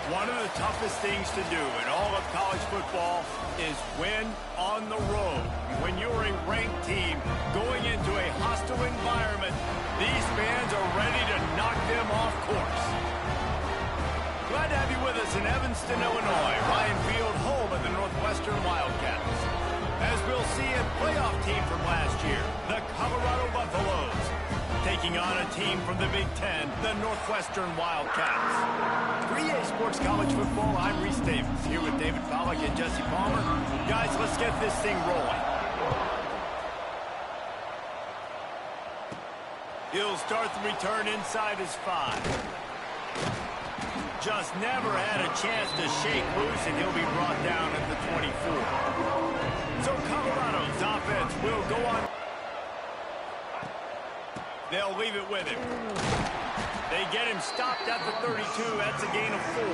One of the toughest things to do in all of college football is win on the road. When you're a ranked team going into a hostile environment, these fans are ready to knock them off course. Glad to have you with us in Evanston, Illinois. Ryan Field, home of the Northwestern Wildcats. As we'll see, a playoff team from last year, the Colorado Buffaloes, taking on a team from the Big Ten, the Northwestern Wildcats. 3A Sports College Football, I'm Reese Davis, here with David Pollack and Jesse Palmer. Guys, let's get this thing rolling. He'll start the return inside his 5. Just never had a chance to shake loose, and he'll be brought down at the 24. So Colorado's offense will go on. They'll leave it with him. They get him stopped at the 32. That's a gain of 4.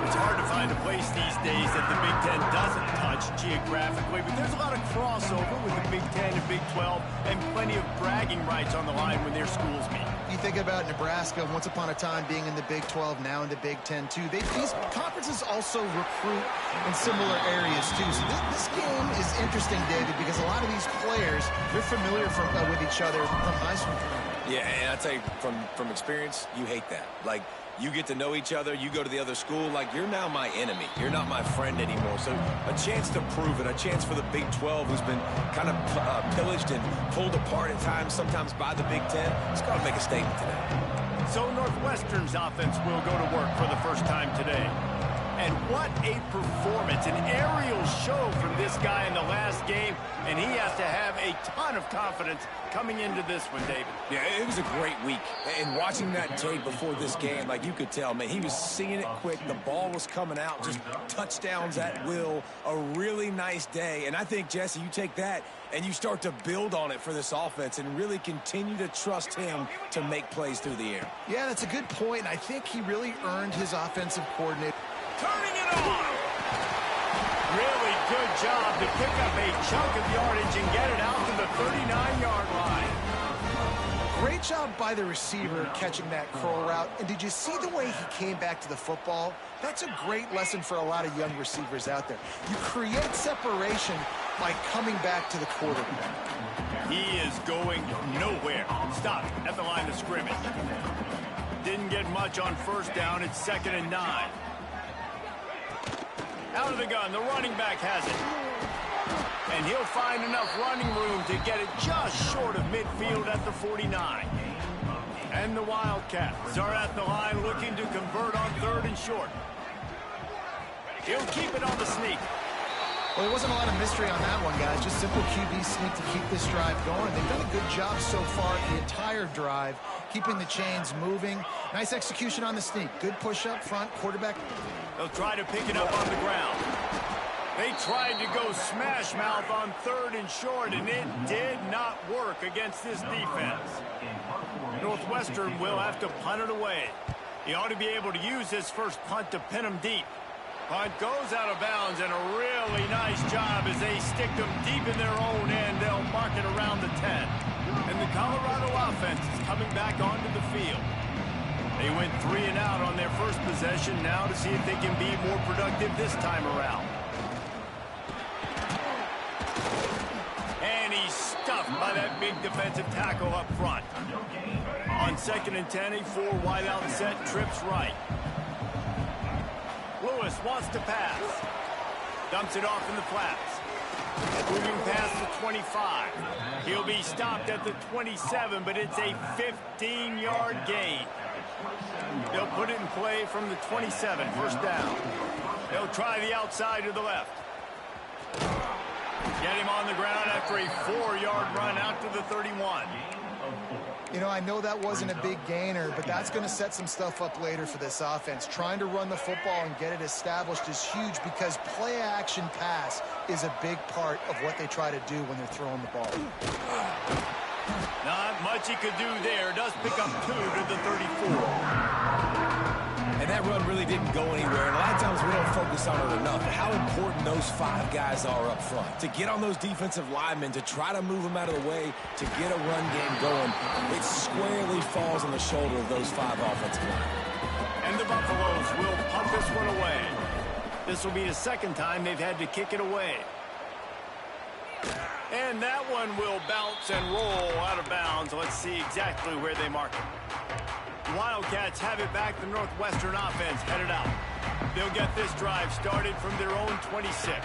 It's hard to find a place these days that the Big Ten doesn't touch geographically, but there's a lot of crossover with the Big Ten and Big 12 and plenty of bragging rights on the line when their schools meet. You think about Nebraska, once upon a time being in the Big 12, now in the Big 10 too. These conferences also recruit in similar areas too. So this game is interesting, David, because a lot of these players, they're familiar with each other from high school. Yeah, and I tell you, from experience, you hate that. Like, you get to know each other, you go to the other school, like, you're now my enemy. You're not my friend anymore. So a chance to prove it, a chance for the Big 12, who's been kind of pillaged and pulled apart at times, sometimes by the Big 10. It's got to make a statement today. So Northwestern's offense will go to work for the first time today. And what a performance, an aerial show from this guy in the last game, and he has to have a ton of confidence coming into this one, David. Yeah, it was a great week. And watching that tape before this game, like you could tell, man, he was seeing it quick. The ball was coming out, just touchdowns at will. A really nice day. And I think, Jesse, you take that and you start to build on it for this offense and really continue to trust him to make plays through the air. Yeah, that's a good point. I think he really earned his offensive coordinator. Turning it on. Really good job to pick up a chunk of yardage and get it out to the 39-yard line. Great job by the receiver catching that curl route. And did you see the way he came back to the football? That's a great lesson for a lot of young receivers out there. You create separation by coming back to the quarterback. He is going nowhere. Stop at the line of scrimmage. Didn't get much on first down. It's 2nd and 9. Out of the gun, the running back has it. And he'll find enough running room to get it just short of midfield at the 49. And the Wildcats are at the line looking to convert on 3rd and short. He'll keep it on the sneak. Well, there wasn't a lot of mystery on that one, guys. Just simple QB sneak to keep this drive going. They've done a good job so far the entire drive, keeping the chains moving. Nice execution on the sneak. Good push up front, quarterback. They'll try to pick it up on the ground. They tried to go smash mouth on 3rd and short, and it did not work against this defense. Northwestern will have to punt it away. He ought to be able to use his first punt to pin him deep. Punt goes out of bounds, and a really nice job as they stick them deep in their own end. They'll mark it around the 10. And the Colorado offense is coming back onto the field. They went 3 and out on their first possession, now to see if they can be more productive this time around. And he's stuffed by that big defensive tackle up front. On 2nd and 10, a 4 wide out set, trips right. Lewis wants to pass. Dumps it off in the flats. Moving past the 25. He'll be stopped at the 27, but it's a 15-yard gain. They'll put it in play from the 27, first down. They'll try the outside to the left. Get him on the ground after a 4-yard run out to the 31. You know, I know that wasn't a big gainer, but that's going to set some stuff up later for this offense. Trying to run the football and get it established is huge because play-action pass is a big part of what they try to do when they're throwing the ball. Not much he could do there. Does pick up 2 to the 34. And that run really didn't go anywhere. And a lot of times we don't focus on it enough. But how important those 5 guys are up front. To get on those defensive linemen, to try to move them out of the way, to get a run game going, it squarely falls on the shoulder of those 5 offensive linemen. And the Buffaloes will punt this one away. This will be the second time they've had to kick it away. And that one will bounce and roll out of bounds. Let's see exactly where they mark it. The Wildcats have it back. The Northwestern offense headed out. They'll get this drive started from their own 26.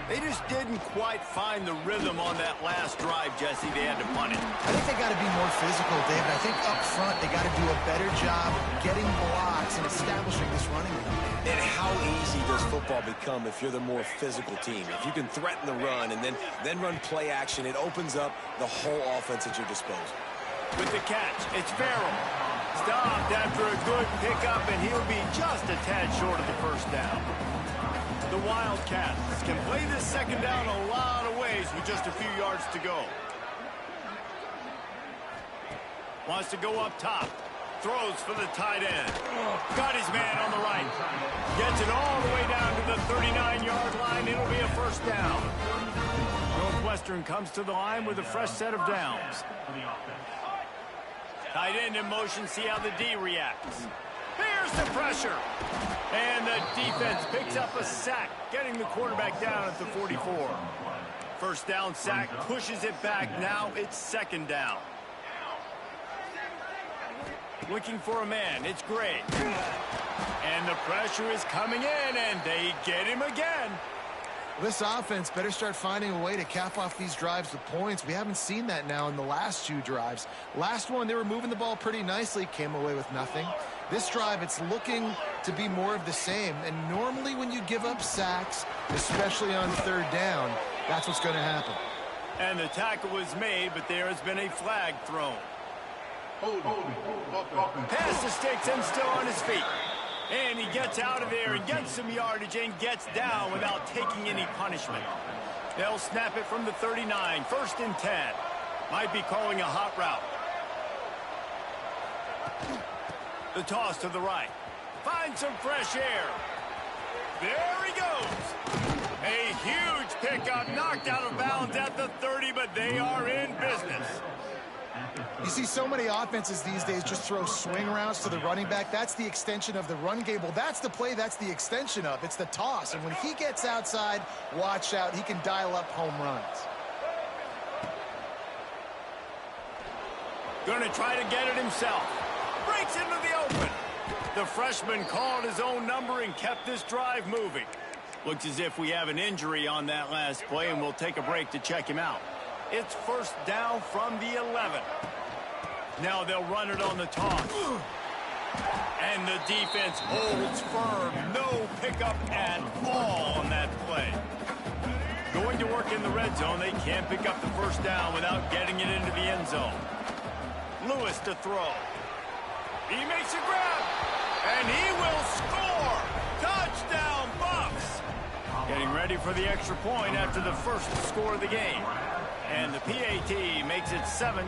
They just didn't quite find the rhythm on that last drive, Jesse. They had to punt it. I think they got to be more physical, David. I think up front they got to do a better job getting blocks and establishing this running game. And how easy does football become if you're the more physical team? If you can threaten the run and then run play action, it opens up the whole offense at your disposal. With the catch, it's Farrell. Stopped after a good pickup, and he'll be just a tad short of the first down. The Wildcats can play this second down a lot of ways with just a few yards to go. Wants to go up top. Throws for the tight end. Got his man on the right. Gets it all the way down to the 39-yard line. It'll be a first down. Northwestern comes to the line with a fresh set of downs. Tight end in motion. See how the D reacts. Here's the pressure. And the defense picks up a sack, getting the quarterback down at the 44. First down sack, pushes it back. Now it's second down. Looking for a man. It's Gray. And the pressure is coming in, and they get him again. This offense better start finding a way to cap off these drives with points. We haven't seen that now in the last two drives. Last one, they were moving the ball pretty nicely, came away with nothing. This drive, it's looking to be more of the same. And normally when you give up sacks, especially on third down, that's what's going to happen. And the tackle was made, but there has been a flag thrown. Past the sticks and still on his feet. And he gets out of there and gets some yardage and gets down without taking any punishment. They'll snap it from the 39. First and 10. Might be calling a hot route. The toss to the right. Finds some fresh air. There he goes. A huge pickup, knocked out of bounds at the 30, but they are in business. You see so many offenses these days just throw swing routes to the running back. That's the extension of the run game. Well, that's the play that's the extension of. It's the toss. And when he gets outside, watch out. He can dial up home runs. Going to try to get it himself. Breaks into the open. The freshman called his own number and kept this drive moving. Looks as if we have an injury on that last play, and we'll take a break to check him out. It's first down from the 11. Now they'll run it on the toss. And the defense holds firm. No pickup at all on that play. Going to work in the red zone. They can't pick up the first down without getting it into the end zone. Lewis to throw. He makes a grab. And he will score. Touchdown, Buffs. Getting ready for the extra point after the first score of the game. And the PAT makes it 7-0.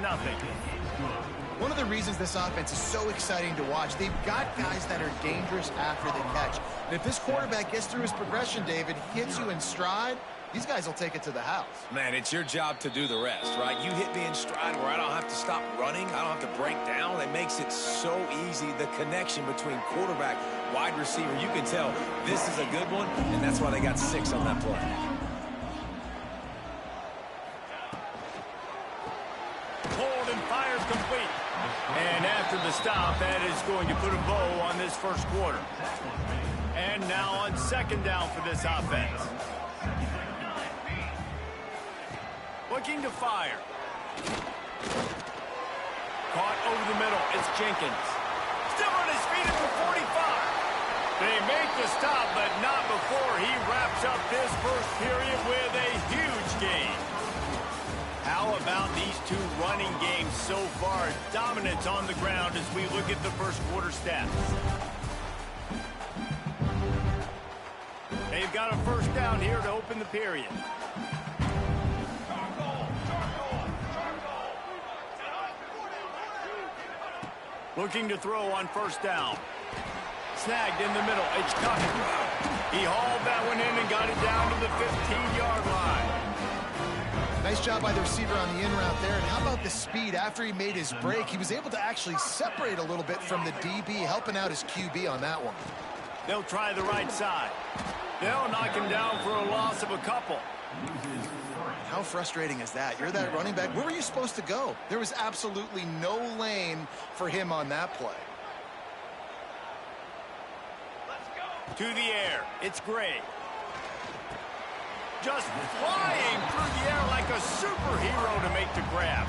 One of the reasons this offense is so exciting to watch, they've got guys that are dangerous after the catch. And if this quarterback gets through his progression, David, hits you in stride, these guys will take it to the house. Man, it's your job to do the rest, right? You hit me in stride where I don't have to stop running. I don't have to break down. It makes it so easy. The connection between quarterback, wide receiver, you can tell this is a good one, and that's why they got 6 on that play. Hold and fires complete. And after the stop, that is going to put a bow on this first quarter. And now on second down for this offense. Looking to fire. Caught over the middle. It's Jenkins. Still on his feet at the 45. They make the stop, but not before he wraps up this first period with a huge gain. How about these two running games so far? Dominance on the ground as we look at the first quarter stats. They've got a first down here to open the period. Looking to throw on first down. Snagged in the middle. It's Cotton. He hauled that one in and got it down to the 15-yard line. Nice job by the receiver on the in route there. And how about the speed? After he made his break, he was able to actually separate a little bit from the DB, helping out his QB on that one. They'll try the right side. They'll knock him down for a loss of a couple. How frustrating is that? You're that running back. Where were you supposed to go? There was absolutely no lane for him on that play. To the air, it's Gray. Just flying through the air like a superhero to make the grab.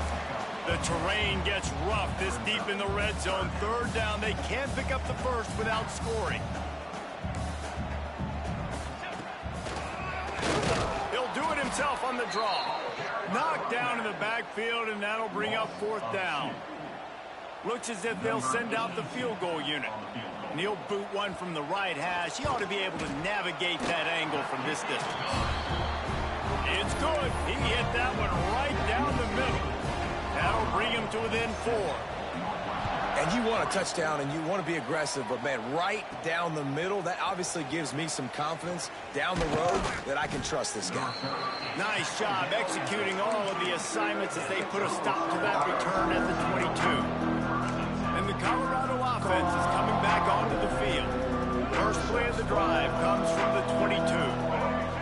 The terrain gets rough this deep in the red zone. Third down, they can't pick up the first without scoring. He'll do it himself on the draw. Knocked down in the backfield, and that'll bring up fourth down. Looks as if they'll send out the field goal unit. And he'll boot one from the right hash. He ought to be able to navigate that angle from this distance. It's good. He hit that one right down the middle. That'll bring him to within 4. And you want a touchdown and you want to be aggressive, but, man, right down the middle, that obviously gives me some confidence down the road that I can trust this guy. Nice job executing all of the assignments as they put a stop to that return at the 22. And the Colorado offense is coming back onto the field. First play of the drive comes from the 22.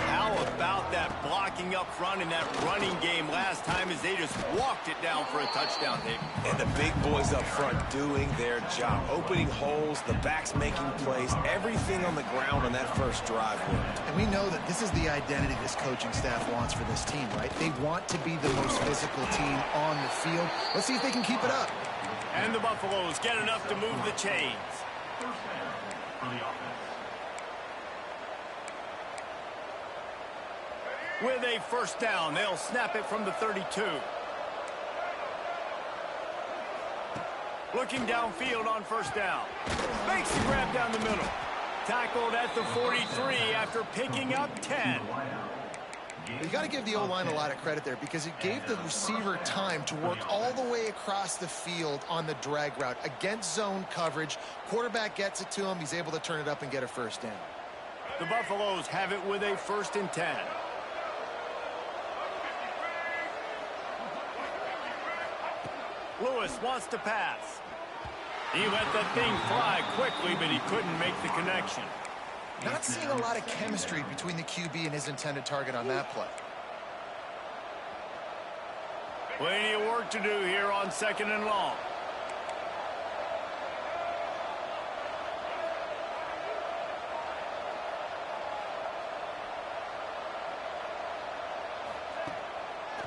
How about that blocking up front in that running game last time as they just walked it down for a touchdown, Dave? And the big boys up front doing their job, opening holes, the backs making plays, everything on the ground on that first drive worked. And we know that this is the identity this coaching staff wants for this team, right? They want to be the most physical team on the field. Let's see if they can keep it up. And the Buffaloes get enough to move the chains. With a first down, they'll snap it from the 32. Looking downfield on first down. Makes the grab down the middle. Tackled at the 43 after picking up 10. You got to give the O-line a lot of credit there because it gave the receiver time to work all the way across the field on the drag route against zone coverage. Quarterback gets it to him. He's able to turn it up and get a first down. The Buffaloes have it with a 1st and 10. Lewis wants to pass. He let that thing fly quickly, but he couldn't make the connection. Not seeing a lot of chemistry between the QB and his intended target on that play. Plenty of work to do here on 2nd and long.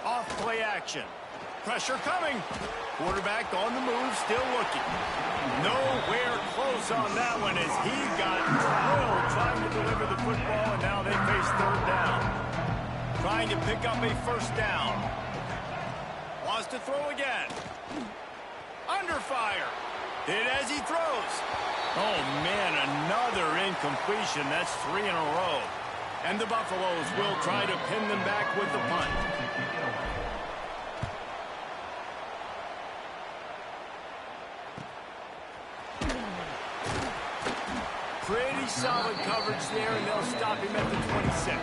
Off play action. Pressure coming. Quarterback on the move, still looking. Nowhere close on that one as he got drilled trying to deliver the football, and now they face 3rd down. Trying to pick up a first down. Wants to throw again. Under fire. Hit as he throws. Oh, man, another incompletion. That's 3 in a row. And the Buffaloes will try to pin them back with the punt. Pretty solid coverage there, and they'll stop him at the 26.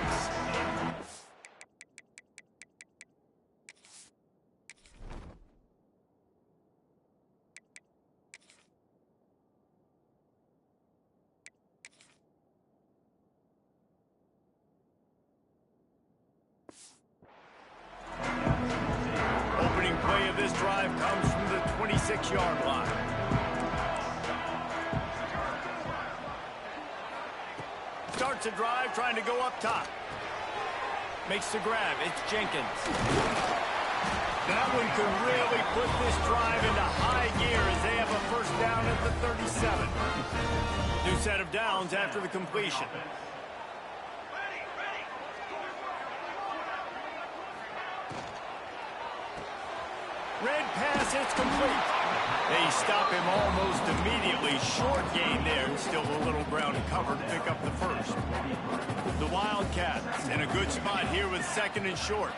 Opening play of this drive comes from the 26-yard line. Starts a drive trying to go up top. Makes the grab. It's Jenkins. That one could really put this drive into high gear as they have a first down at the 37. New set of downs after the completion. Red pass, it's complete. They stop him almost immediately. Short gain there. Still a little ground to cover to pick up the first. The Wildcats in a good spot here with 2nd and short.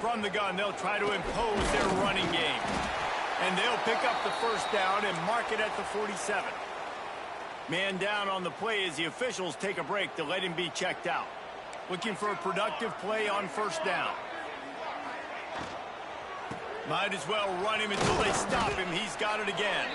From the gun, they'll try to impose their running game. And they'll pick up the first down and mark it at the 47. Man down on the play as the officials take a break to let him be checked out. Looking for a productive play on first down. Might as well run him until they stop him. He's got it again.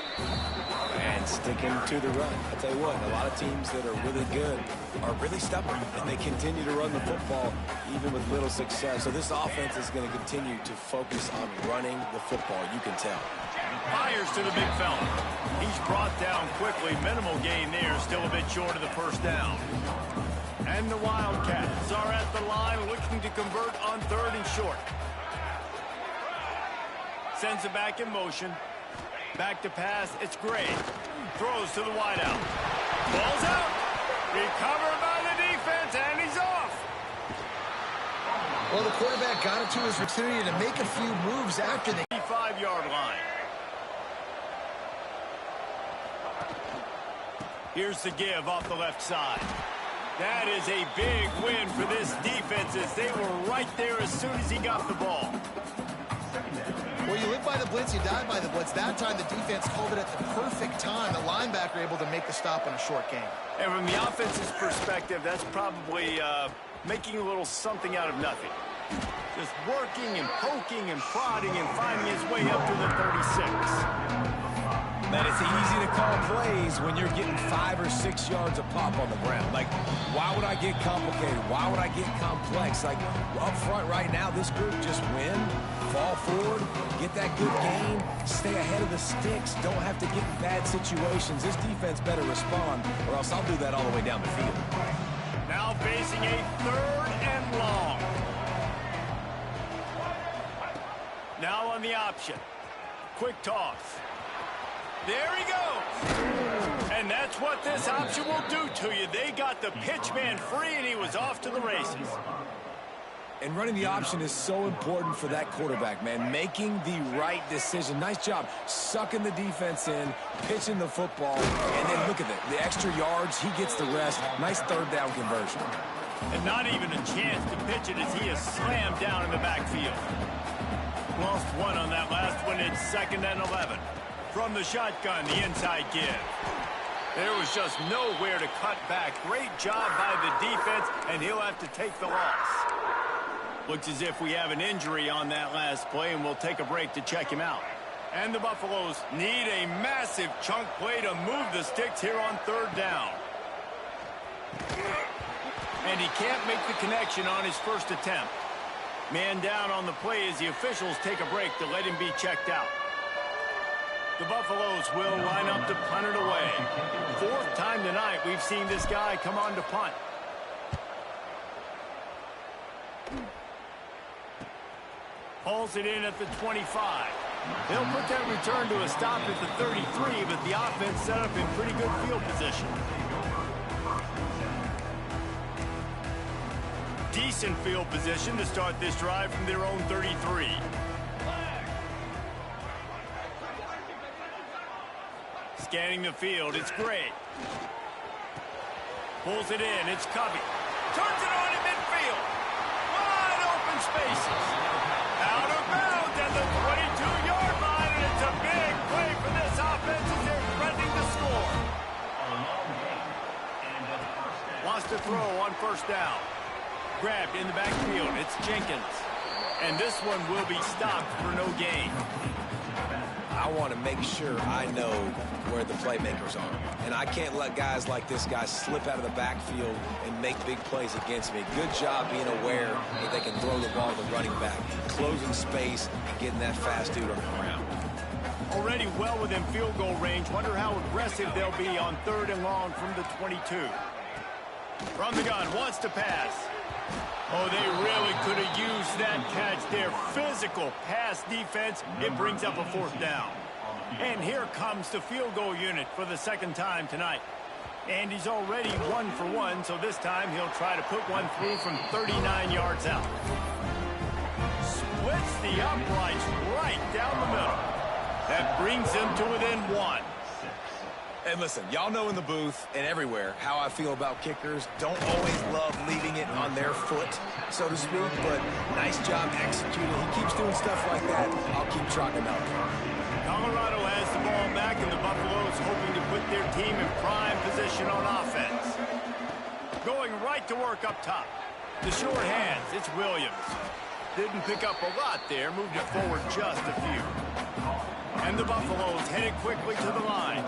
And sticking to the run. I'll tell you what, a lot of teams that are really good are really stubborn, and they continue to run the football even with little success. So this offense is going to continue to focus on running the football, you can tell. Fires to the big fella. He's brought down quickly. Minimal gain there, still a bit short of the first down. And the Wildcats are at the line looking to convert on 3rd and short. Sends it back in motion. Back to pass. It's Gray. Throws to the wideout. Ball's out. Recovered by the defense, and he's off. Well, the quarterback got it to his opportunity to make a few moves after the 5-yard line. Here's the give off the left side. That is a big win for this defense as they were right there as soon as he got the ball. Well, you live by the blitz, you die by the blitz. That time the defense called it at the perfect time. The linebacker able to make the stop on a short game. And from the offense's perspective, that's probably making a little something out of nothing. Just working and poking and prodding and finding his way up to the 36. Man, it's easy to call plays when you're getting 5 or 6 yards a pop on the ground. Like, why would I get complicated? Why would I get complex? Like, up front right now, this group just win, fall forward, get that good gain, stay ahead of the sticks, don't have to get in bad situations. This defense better respond, or else I'll do that all the way down the field. Now facing a 3rd and long. Now on the option. Quick toss. There he goes. And that's what this option will do to you. They got the pitch man free, and he was off to the races. And running the option is so important for that quarterback, man. Making the right decision. Nice job sucking the defense in, pitching the football, and then look at it. The extra yards, he gets the rest. Nice 3rd down conversion. And not even a chance to pitch it as he is slammed down in the backfield. Lost one on that last one. It's 2nd and 11. From the shotgun, the inside give. There was just nowhere to cut back. Great job by the defense, and he'll have to take the loss. Looks as if we have an injury on that last play, and we'll take a break to check him out. And the Buffaloes need a massive chunk play to move the sticks here on 3rd down. And he can't make the connection on his first attempt. Man down on the play as the officials take a break to let him be checked out. The Buffaloes will line up to punt it away. 4th time tonight we've seen this guy come on to punt. Hauls it in at the 25. He'll put that return to a stop at the 33, but the offense set up in pretty good field position. Decent field position to start this drive from their own 33. Scanning the field, it's Gray. Pulls it in, it's Covey. Turns it on in midfield. Wide open spaces. Out of bounds at the 22-yard line, and it's a big play for this offense as they're threatening to score. Lost a throw on first down. Grabbed in the backfield, it's Jenkins. And this one will be stopped for no gain. I want to make sure I know where the playmakers are. And I can't let guys like this guy slip out of the backfield and make big plays against me. Good job being aware that they can throw the ball to the running back, closing space and getting that fast dude on the ground. Already well within field goal range. Wonder how aggressive they'll be on 3rd and long from the 22. From the gun, wants to pass. Oh, they really could have used that catch there. Physical pass defense. It brings up a 4th down. And here comes the field goal unit for the 2nd time tonight. And he's already 1 for 1, so this time he'll try to put one through from 39 yards out. Splits the uprights right down the middle. That brings him to within 1. And listen, y'all know in the booth and everywhere how I feel about kickers. Don't always love leaving it on their foot, so to speak, but nice job executing. He keeps doing stuff like that. I'll keep trotting him out. Colorado has the ball back, and the Buffaloes hoping to put their team in prime position on offense. Going right to work up top. The short hands, it's Williams. Didn't pick up a lot there, moved it forward just a few. And the Buffaloes headed quickly to the line.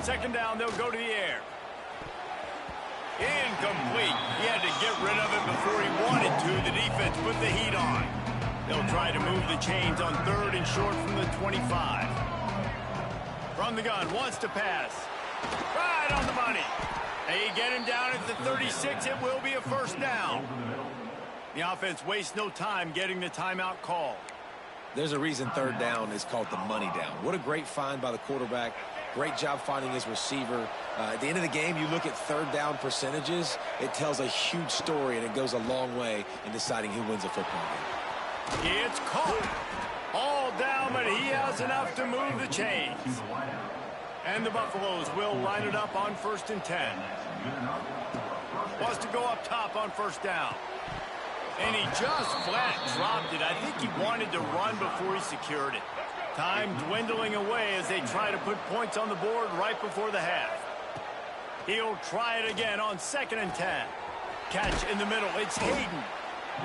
Second down, they'll go to the air. Incomplete. He had to get rid of it before he wanted to. The defense put the heat on. They'll try to move the chains on third and short from the 25. From the gun, wants to pass. Right on the money. They get him down at the 36. It will be a first down. The offense wastes no time getting the timeout called. There's a reason third down is called the money down. What a great find by the quarterback. Great job finding his receiver. At the end of the game, you look at third down percentages. It tells a huge story, and it goes a long way in deciding who wins a football game. It's caught. All down, but he has enough to move the chains. And the Buffaloes will line it up on 1st and 10. Wants to go up top on first down. And he just flat dropped it. I think he wanted to run before he secured it. Time dwindling away as they try to put points on the board right before the half. He'll try it again on 2nd and 10. Catch in the middle. It's Hayden.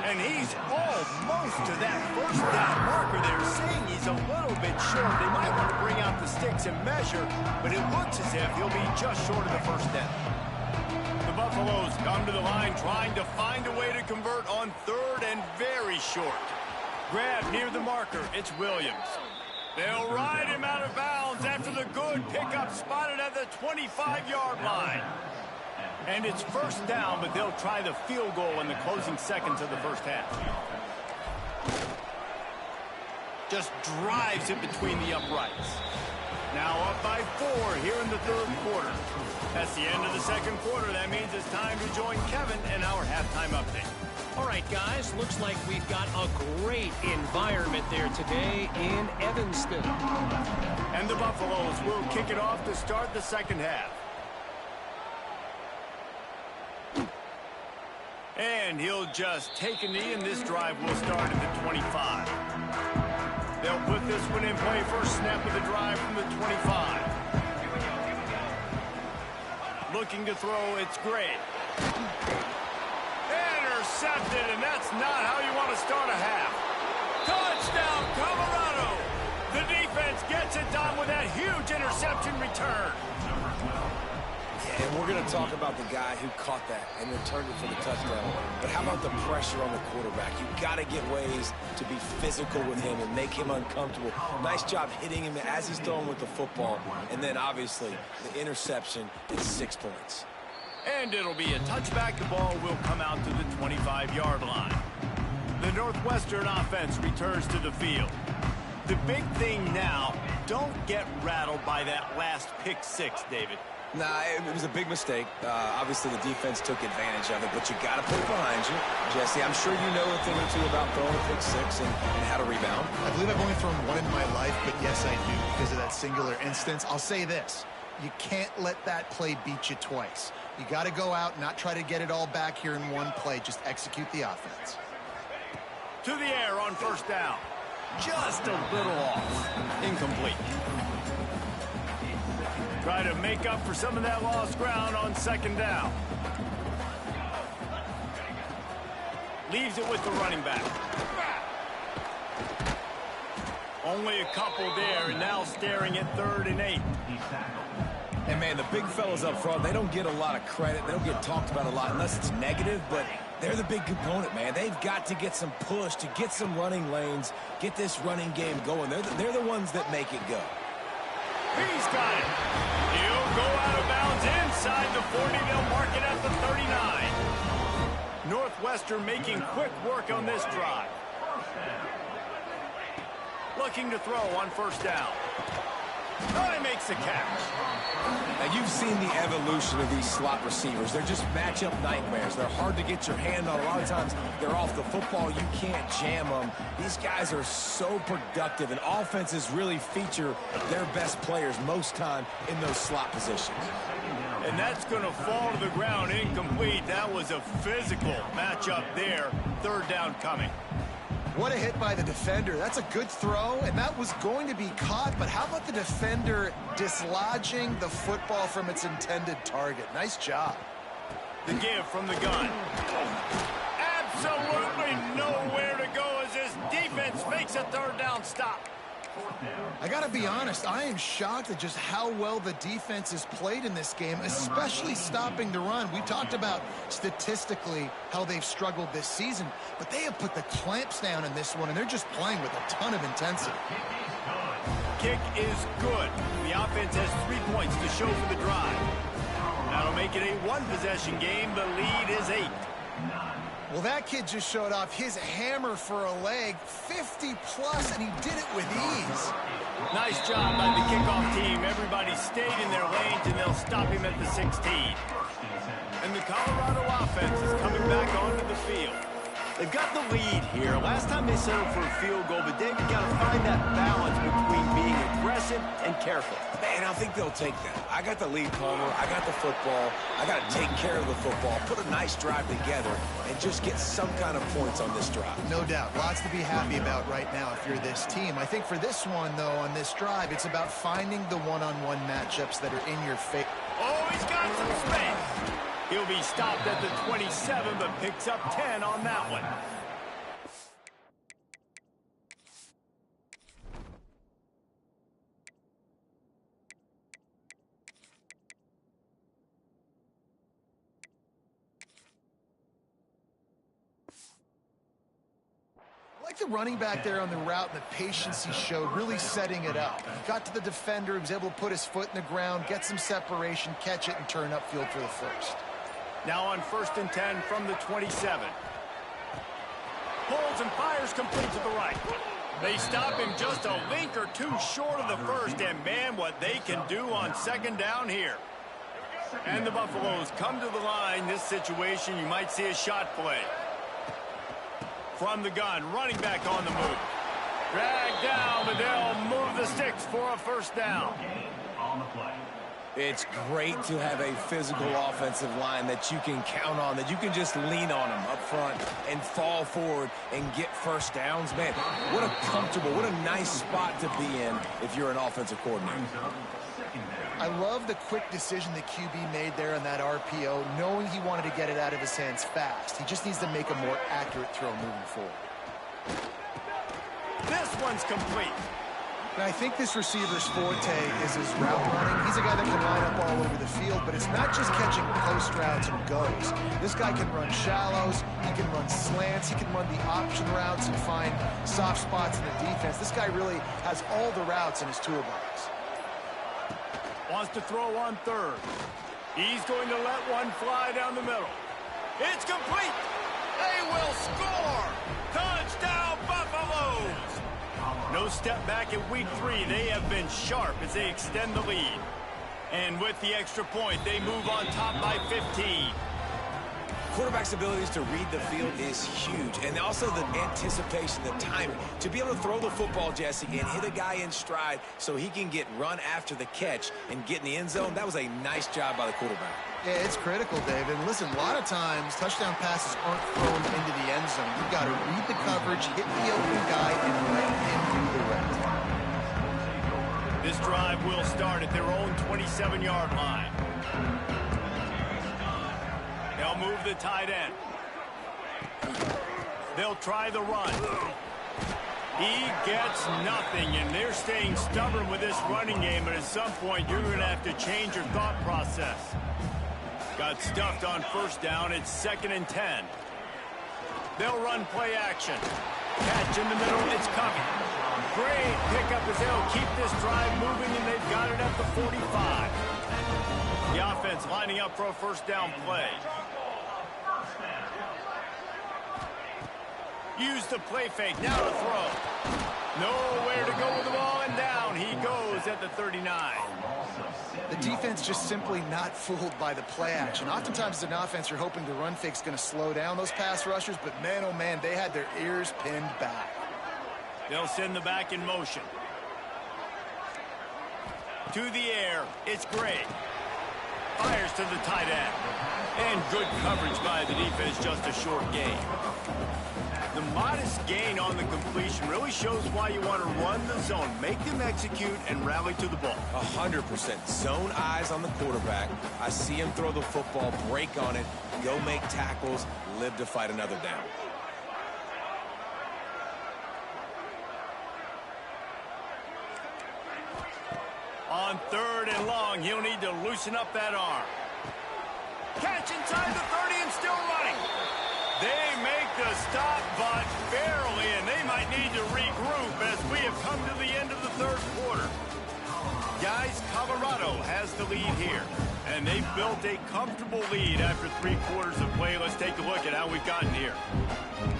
And he's almost to that first down marker there, saying he's a little bit short. They might want to bring out the sticks and measure, but it looks as if he'll be just short of the first down. The Buffaloes come to the line trying to find a way to convert on third and very short. Grab near the marker. It's Williams. They'll ride him out of bounds after the good pickup spotted at the 25-yard line. And it's first down, but they'll try the field goal in the closing seconds of the first half. Just drives it between the uprights. Now up by 4 here in the third quarter. That's the end of the second quarter. That means it's time to join Kevin and our halftime update. All right, guys, looks like we've got a great environment there today in Evanston. And the Buffaloes will kick it off to start the second half. And he'll just take a knee, and this drive will start at the 25. They'll put this one in play. First snap of the drive from the 25. Looking to throw, it's Gray. Intercepted, and that's not how you want to start a half. Touchdown, Colorado! The defense gets it done with that huge interception return. And we're going to talk about the guy who caught that and returned it for the touchdown. But how about the pressure on the quarterback? You've got to get ways to be physical with him and make him uncomfortable. Nice job hitting him as he's throwing with the football. And then, obviously, the interception is 6 points. And it'll be a touchback. The ball will come out to the 25-yard line. The Northwestern offense returns to the field. The big thing now, don't get rattled by that last pick 6, David. Nah, it was a big mistake. Obviously, the defense took advantage of it, but you got to put it behind you. Jesse, I'm sure you know a thing or two about throwing a pick 6 and how to rebound. I believe I've only thrown one in my life, but yes, I do because of that singular instance. I'll say this. You can't let that play beat you twice. You got to go out, not try to get it all back here in one play. Just execute the offense. To the air on first down. Just a little off. Incomplete. Try to make up for some of that lost ground on second down. Leaves it with the running back. Only a couple there, and now staring at 3rd and 8. And, man, the big fellas up front, they don't get a lot of credit. They don't get talked about a lot unless it's negative, but they're the big component, man. They've got to get some push, to get some running lanes, get this running game going. They're the ones that make it go. He's got it. He'll go out of bounds inside the 40. They'll mark it at the 39. Northwestern making quick work on this drive. Looking to throw on first down. Oh, he makes the catch. Now, you've seen the evolution of these slot receivers. They're just matchup nightmares. They're hard to get your hand on. A lot of times, they're off the football. You can't jam them. These guys are so productive, and offenses really feature their best players most time in those slot positions. And that's going to fall to the ground incomplete. That was a physical matchup there. 3rd down coming. What a hit by the defender. That's a good throw, and that was going to be caught, but how about the defender dislodging the football from its intended target? Nice job. The give from the gun. Absolutely nowhere to go as this defense makes a third down stop. I got to be honest, I am shocked at just how well the defense has played in this game, especially stopping the run. We talked about statistically how they've struggled this season, but they have put the clamps down in this one, and they're just playing with a ton of intensity. Kick is good. The offense has 3 points to show for the drive. That'll make it a one-possession game. The lead is 8. Well, that kid just showed off his hammer for a leg, 50-plus, and he did it with ease. Nice job by the kickoff team. Everybody stayed in their lanes, and they'll stop him at the 16. And the Colorado offense is coming back onto the field. They've got the lead here. Last time they settled for a field goal, but they've got to find that balance between being aggressive and careful. Man, I think they'll take that. I got the lead, Palmer. I got the football. I got to take care of the football, put a nice drive together, and just get some kind of points on this drive. No doubt. Lots to be happy about right now if you're this team. I think for this one, though, on this drive, it's about finding the one-on-one matchups that are in your favor. Oh, he's got some space. He'll be stopped at the 27, but picks up 10 on that one. I like the running back there on the route and the patience he showed, really setting it up. He got to the defender, he was able to put his foot in the ground, get some separation, catch it, and turn upfield for the first. Now on 1st and 10 from the 27. Pulls and fires complete to the right. They stop him just a link or two short of the first, and man, what they can do on 2nd down here. And the Buffaloes come to the line. This situation, you might see a shot play. From the gun, running back on the move. Dragged down, but they'll move the sticks for a 1st down. It's great to have a physical offensive line that you can count on, that you can just lean on them up front and fall forward and get 1st downs. Man, what a comfortable, what a nice spot to be in if you're an offensive coordinator. I love the quick decision the QB made there on that RPO, knowing he wanted to get it out of his hands fast. He just needs to make a more accurate throw moving forward. This one's complete. And I think this receiver's forte is his route running. He's a guy that can line up all over the field, but it's not just catching post routes and goes. This guy can run shallows, he can run slants, he can run the option routes and find soft spots in the defense. This guy really has all the routes in his toolbox. Wants to throw on 3rd. He's going to let one fly down the middle. It's complete. They will score. Touchdown, Buffaloes. No step back in week 3. They have been sharp as they extend the lead. And with the extra point, they move on top by 15. Quarterback's abilities to read the field is huge, and also the anticipation, the timing. To be able to throw the football, Jesse, and hit a guy in stride so he can get run after the catch and get in the end zone, that was a nice job by the quarterback. Yeah, it's critical, David. Listen, a lot of times touchdown passes aren't thrown into the end zone. You've got to read the coverage, hit the open guy, and let him do the rest. This drive will start at their own 27-yard line. They'll move the tight end. They'll try the run. He gets nothing, and they're staying stubborn with this running game, but at some point you're going to have to change your thought process. Got stuffed on 1st down. It's 2nd and 10. They'll run play action. Catch in the middle. It's coming. Great pickup as they'll keep this drive moving, and they've got it at the 45. The offense lining up for a 1st down play. Use the play fake. Now to throw. Nowhere to go with the ball, and down he goes at the 39. The defense just simply not fooled by the play action. Oftentimes as an offense, you're hoping the run fake's going to slow down those pass rushers, but man, oh man, they had their ears pinned back. They'll send the back in motion. To the air, it's Gray. Fires to the tight end. And good coverage by the defense, just a short gain. The modest gain on the completion really shows why you want to run the zone. Make them execute and rally to the ball. 100%. Zone eyes on the quarterback. I see him throw the football, break on it, go make tackles, live to fight another down. On 3rd and long, he'll need to loosen up that arm. Catch inside the 30 and still running. They make the stop, but barely, and they might need to regroup as we have come to the end of the 3rd quarter. Guys, Colorado has the lead here, and they've built a comfortable lead after 3 quarters of play. Let's take a look at how we've gotten here.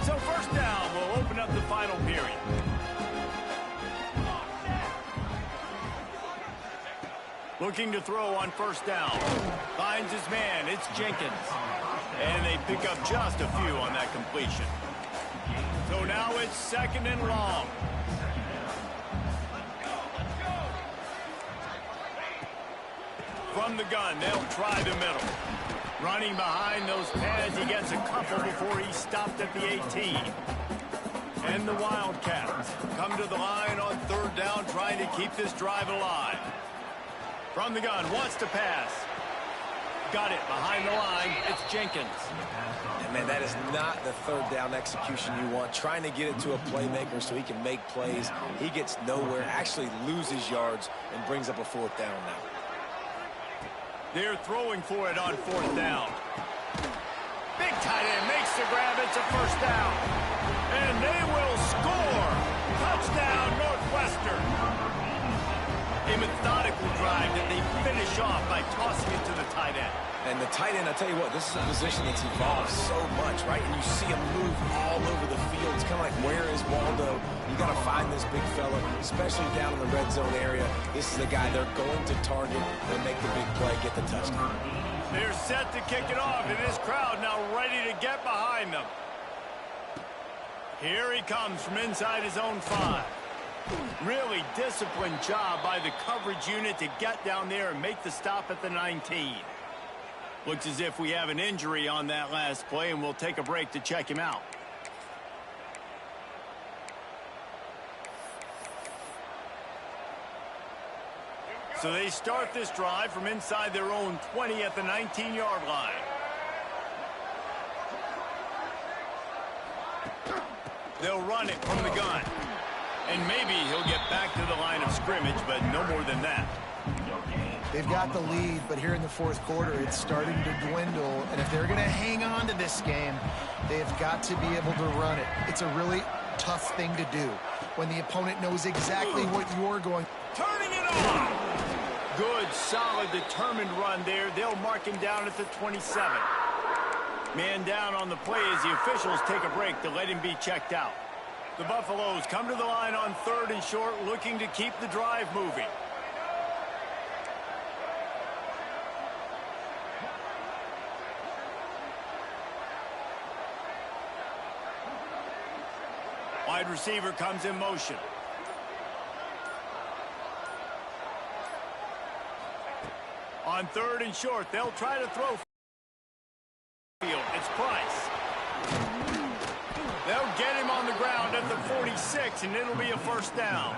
So 1st down, we'll open up the final period. Looking to throw on 1st down. Finds his man. It's Jenkins. And they pick up just a few on that completion. So now it's 2nd and long. From the gun, they'll try the middle. Running behind those pads, he gets a couple before he's stopped at the 18. And the Wildcats come to the line on 3rd down, trying to keep this drive alive. From the gun, wants to pass. Got it behind the line. It's Jenkins. And man, that is not the 3rd down execution you want. Trying to get it to a playmaker so he can make plays. He gets nowhere, actually loses yards, and brings up a 4th down now. They're throwing for it on 4th down. Big tight end makes the grab. It's a 1st down. And they will score. Touchdown, Northwestern. A methodical drive that they finish off by tossing it to the tight end. And the tight end, I tell you what, this is a position that's evolved so much, right? And you see him move all over the field. It's kind of like, where is Waldo? You got to find this big fella, especially down in the red zone area. This is the guy they're going to target and make the big play, get the touchdown. They're set to kick it off, and this crowd now ready to get behind them. Here he comes from inside his own 5. Really disciplined job by the coverage unit to get down there and make the stop at the 19. Looks as if we have an injury on that last play, and we'll take a break to check him out. So they start this drive from inside their own 20 at the 19-yard line. They'll run it from the gun. And maybe he'll get back to the line of scrimmage, but no more than that. They've got the lead, but here in the 4th quarter, it's starting to dwindle. And if they're going to hang on to this game, they've got to be able to run it. It's a really tough thing to do when the opponent knows exactly what you're going. Turning it on! Good, solid, determined run there. They'll mark him down at the 27. Man down on the play as the officials take a break to let him be checked out. The Buffaloes come to the line on 3rd and short, looking to keep the drive moving. Wide receiver comes in motion. On 3rd and short, they'll try to throw. It's Price. They'll get him on the ground at the 46, and it'll be a 1st down.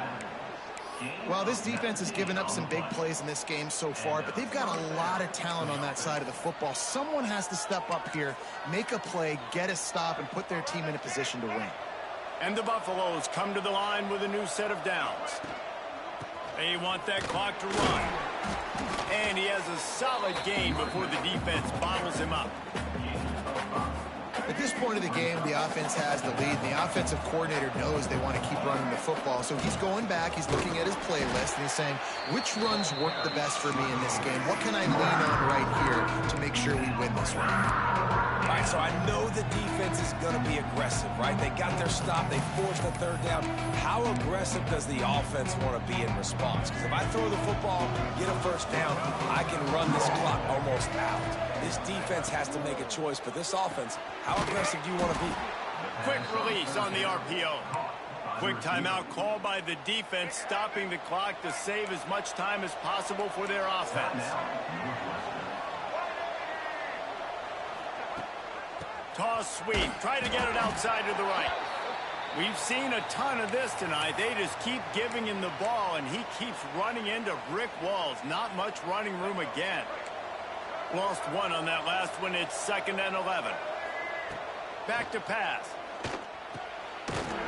Well, this defense has given up some big plays in this game so far, but they've got a lot of talent on that side of the football. Someone has to step up here, make a play, get a stop, and put their team in a position to win. And the Buffaloes come to the line with a new set of downs. They want that clock to run. And he has a solid gain before the defense bottles him up. At this point of the game, the offense has the lead. The offensive coordinator knows they want to keep running the football. So he's going back, he's looking at his playlist, and he's saying, which runs work the best for me in this game? What can I lean on right here to make sure we win this one? All right, so I know the defense is going to be aggressive, right? They got their stop. They forced the 3rd down. How aggressive does the offense want to be in response? Because if I throw the football, get a 1st down, I can run this clock almost out. This defense has to make a choice, but this offense, how aggressive do you want to be? Quick release on the RPO. Quick timeout called by the defense, stopping the clock to save as much time as possible for their offense. Toss sweep. Try to get it outside to the right. We've seen a ton of this tonight. They just keep giving him the ball, and he keeps running into brick walls. Not much running room again. Lost one on that last one. It's 2nd and 11. Back to pass.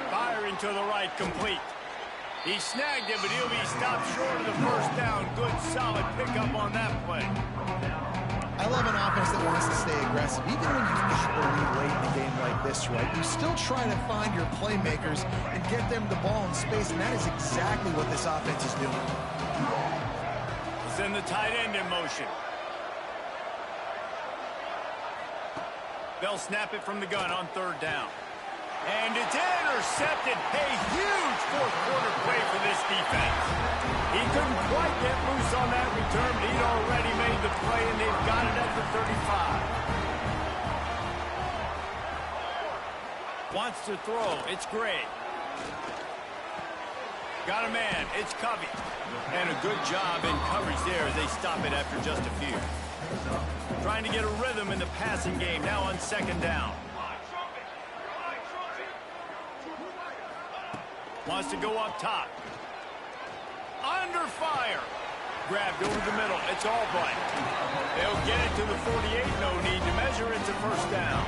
Firing to the right, complete. He snagged it, but he'll be stopped short of the first down. Good, solid pickup on that play. I love an offense that wants to stay aggressive. Even when you've got the lead late in a game like this, right, you still try to find your playmakers and get them the ball in space, and that is exactly what this offense is doing. Send the tight end in motion. They'll snap it from the gun on 3rd down. And it's intercepted. A huge fourth-quarter play for this defense. He couldn't quite get loose on that return, but he'd already made the play, and they've got it at the 35. Wants to throw. It's Gray. Got a man. It's Covey. And a good job in coverage there as they stop it after just a few. Trying to get a rhythm in the passing game now on 2nd down. Wants to go up top. Under fire. Grabbed over the middle. It's Albright. They'll get it to the 48. No need to measure. It's a 1st down.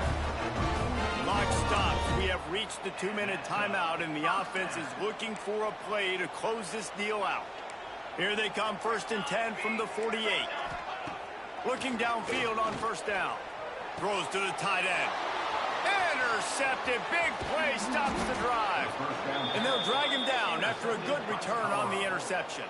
Clock stops. We have reached the 2-minute timeout, and the offense is looking for a play to close this deal out. Here they come, 1st and 10 from the 48. Looking downfield on 1st down. Throws to the tight end. Intercepted. Big play. Stops the drive. And they'll drag him down after a good return on the interception.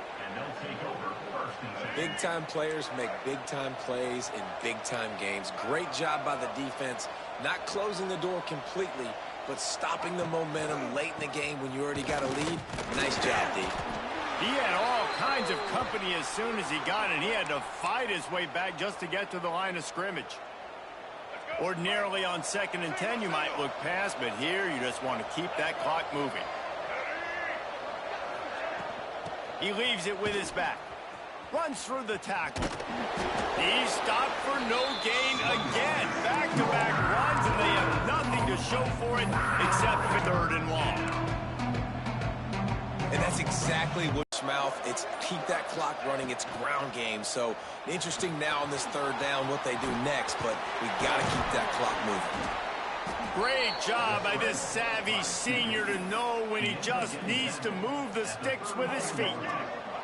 Big-time players make big-time plays in big-time games. Great job by the defense, not closing the door completely, but stopping the momentum late in the game when you already got a lead. Nice job, D. He had all kinds of company as soon as he got it. He had to fight his way back just to get to the line of scrimmage. Ordinarily on 2nd and 10, you might look past, but here you just want to keep that clock moving. He leaves it with his back. Runs through the tackle. He's stopped for no gain again. Back-to-back runs, and they have nothing to show for it except for 3rd and long. And that's exactly what mouth. It's keep that clock running. It's ground game. So interesting now on this 3rd down what they do next, but we got to keep that clock moving. Great job by this savvy senior to know when he just needs to move the sticks with his feet.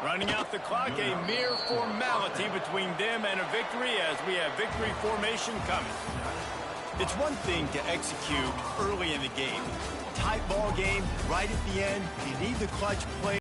Running out the clock, a mere formality between them and a victory as we have victory formation coming. It's one thing to execute early in the game. Tight ball game, right at the end, you need the clutch play.